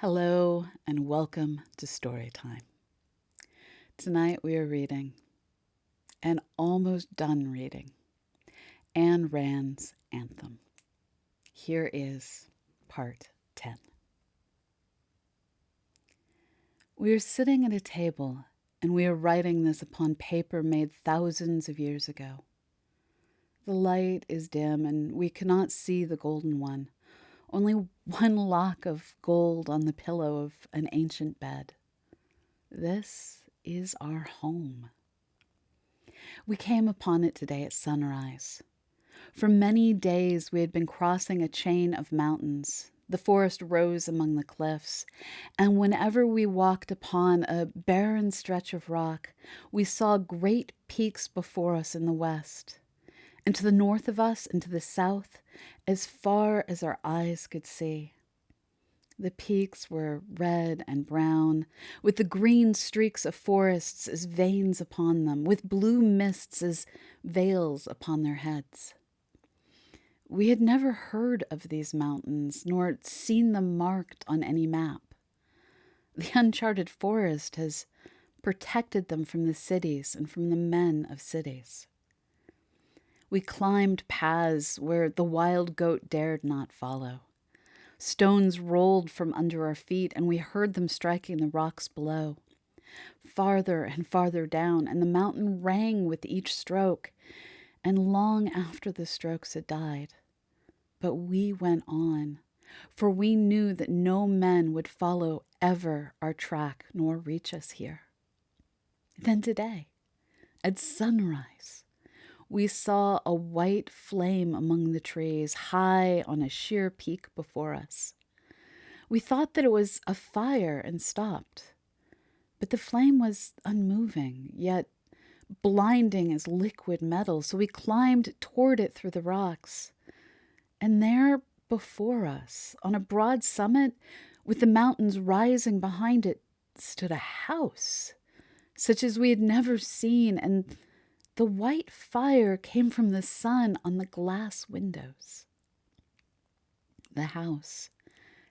Hello and welcome to Storytime. Tonight we are reading, and almost done reading, Ayn Rand's Anthem. Here is part 10. We are sitting at a table and we are writing this upon paper made thousands of years ago. The light is dim and we cannot see the golden one, only one lock of gold on the pillow of an ancient bed. This is our home. We came upon it today at sunrise. For many days we had been crossing a chain of mountains. The forest rose among the cliffs, and whenever we walked upon a barren stretch of rock, we saw great peaks before us in the west, and to the north of us and to the south, as far as our eyes could see. The peaks were red and brown, with the green streaks of forests as veins upon them, with blue mists as veils upon their heads. We had never heard of these mountains, nor seen them marked on any map. The uncharted forest has protected them from the cities and from the men of cities. We climbed paths where the wild goat dared not follow. Stones rolled from under our feet, and we heard them striking the rocks below. Farther and farther down, and the mountain rang with each stroke, and long after the strokes had died. But we went on, for we knew that no men would follow ever our track nor reach us here. Then today, at sunrise, we saw a white flame among the trees, high on a sheer peak before us. We thought that it was a fire and stopped, but the flame was unmoving, yet blinding as liquid metal, so we climbed toward it through the rocks. And there before us, on a broad summit, with the mountains rising behind it, stood a house, such as we had never seen, and the white fire came from the sun on the glass windows. The house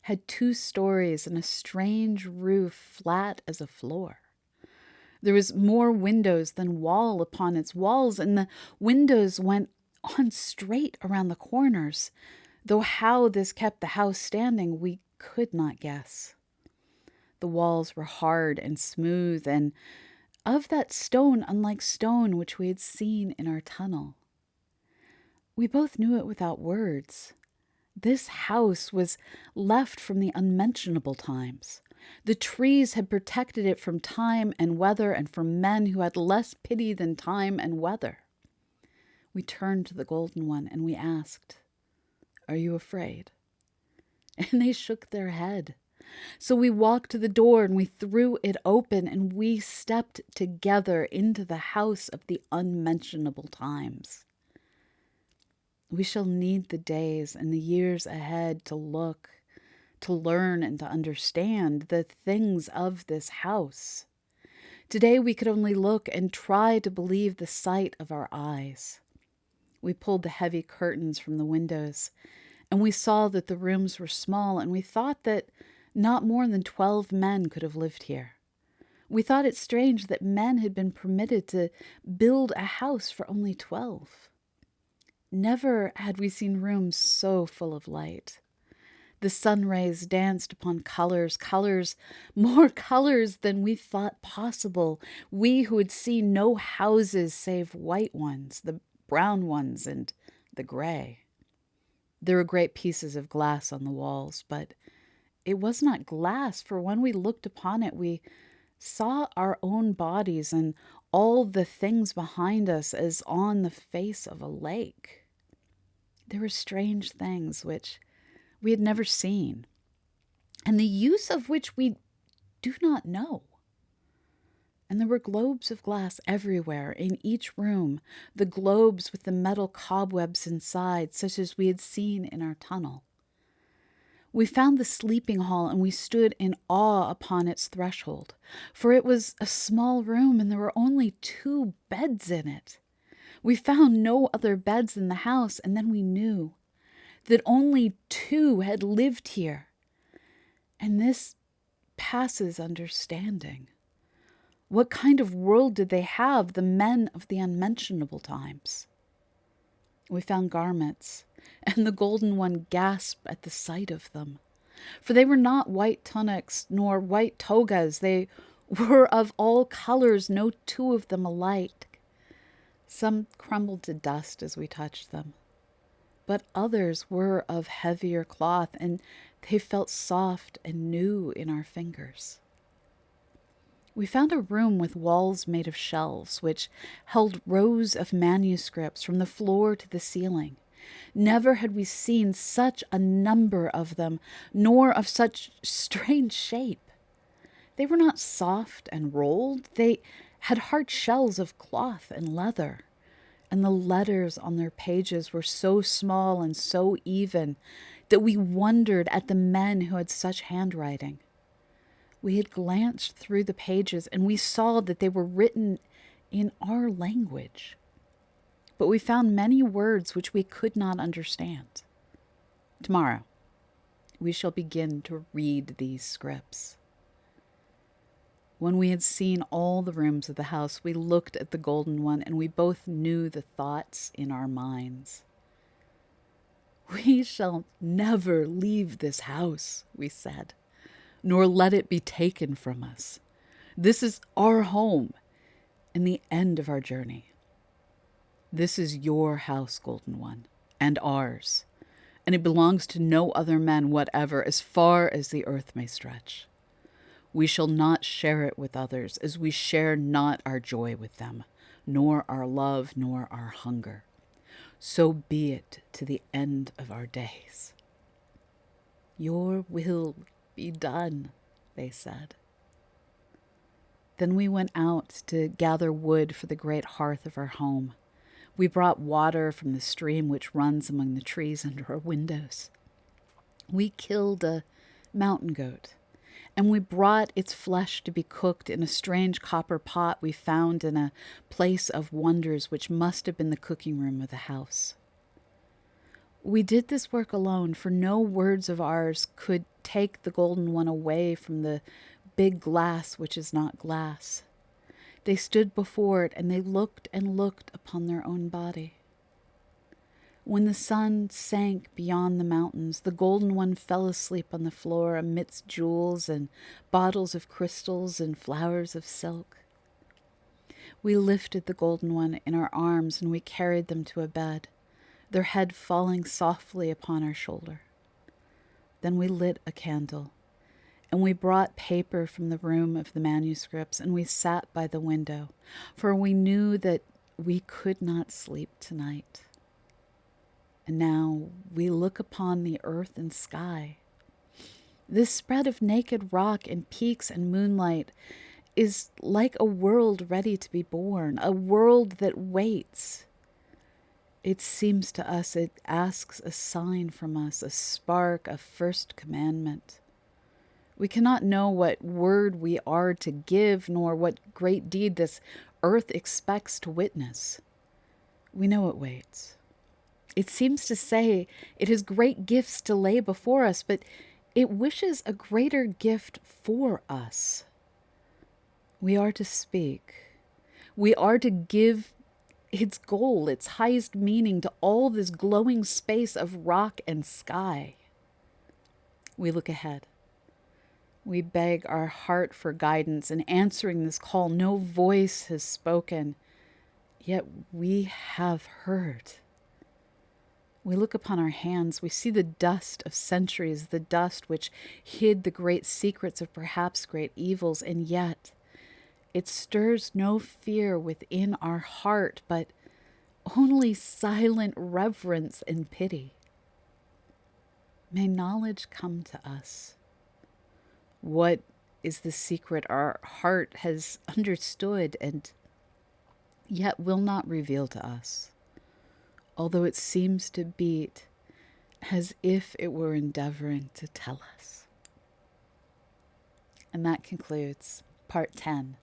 had 2 stories and a strange roof flat as a floor. There was more windows than wall upon its walls, and the windows went on straight around the corners, though how this kept the house standing we could not guess. The walls were hard and smooth, and of that stone unlike stone which we had seen in our tunnel. We both knew it without words. This house was left from the unmentionable times. The trees had protected it from time and weather and from men who had less pity than time and weather. We turned to the golden one and we asked, "Are you afraid?" And they shook their head. So we walked to the door and we threw it open and we stepped together into the house of the unmentionable times. We shall need the days and the years ahead to look, to learn and to understand the things of this house. Today we could only look and try to believe the sight of our eyes. We pulled the heavy curtains from the windows and we saw that the rooms were small, and we thought that not more than 12 men could have lived here. We thought it strange that men had been permitted to build a house for only 12. Never had we seen rooms so full of light. The sun rays danced upon colors, more colors than we thought possible. We who had seen no houses save white ones, the brown ones, and the gray. There were great pieces of glass on the walls, but it was not glass, for when we looked upon it, we saw our own bodies and all the things behind us as on the face of a lake. There were strange things which we had never seen, and the use of which we do not know. And there were globes of glass everywhere in each room, the globes with the metal cobwebs inside, such as we had seen in our tunnel. We found the sleeping hall and we stood in awe upon its threshold, for it was a small room and there were only 2 beds in it. We found no other beds in the house, and then we knew that only 2 had lived here. And this passes understanding. What kind of world did they have, the men of the unmentionable times? We found garments, and the golden one gasped at the sight of them. For they were not white tunics nor white togas. They were of all colors, no two of them alike. Some crumbled to dust as we touched them, but others were of heavier cloth, and they felt soft and new in our fingers. We found a room with walls made of shelves, which held rows of manuscripts from the floor to the ceiling. Never had we seen such a number of them, nor of such strange shape. They were not soft and rolled. They had hard shells of cloth and leather, and the letters on their pages were so small and so even that we wondered at the men who had such handwriting. We had glanced through the pages, and we saw that they were written in our language. But we found many words which we could not understand. Tomorrow, we shall begin to read these scripts. When we had seen all the rooms of the house, we looked at the golden one, and we both knew the thoughts in our minds. We shall never leave this house, we said, nor let it be taken from us. This is our home and the end of our journey. This is your house, Golden One, and ours, and it belongs to no other men whatever as far as the earth may stretch. We shall not share it with others, as we share not our joy with them, nor our love, nor our hunger. So be it to the end of our days. Your will be done, they said. Then we went out to gather wood for the great hearth of our home. We brought water from the stream which runs among the trees under our windows. We killed a mountain goat, and we brought its flesh to be cooked in a strange copper pot we found in a place of wonders which must have been the cooking room of the house. We did this work alone, for no words of ours could take the golden one away from the big glass which is not glass. They stood before it, and they looked and looked upon their own body. When the sun sank beyond the mountains, the golden one fell asleep on the floor amidst jewels and bottles of crystals and flowers of silk. We lifted the golden one in our arms, and we carried them to a bed, their head falling softly upon our shoulder. Then we lit a candle, and we brought paper from the room of the manuscripts, and we sat by the window, for we knew that we could not sleep tonight. And now we look upon the earth and sky. This spread of naked rock and peaks and moonlight is like a world ready to be born, a world that waits. It seems to us it asks a sign from us, a spark, a first commandment. We cannot know what word we are to give, nor what great deed this earth expects to witness. We know it waits. It seems to say it has great gifts to lay before us, but it wishes a greater gift for us. We are to speak. We are to give its goal, its highest meaning to all this glowing space of rock and sky. We look ahead. We beg our heart for guidance in answering this call. No voice has spoken, yet we have heard. We look upon our hands. We see the dust of centuries, the dust which hid the great secrets of perhaps great evils, and yet it stirs no fear within our heart, but only silent reverence and pity. May knowledge come to us. What is the secret our heart has understood and yet will not reveal to us, although it seems to beat as if it were endeavoring to tell us? And that concludes part 10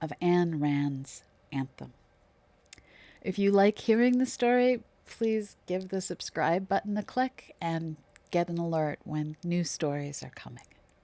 of Ayn Rand's Anthem. If you like hearing the story, please give the subscribe button a click and get an alert when new stories are coming.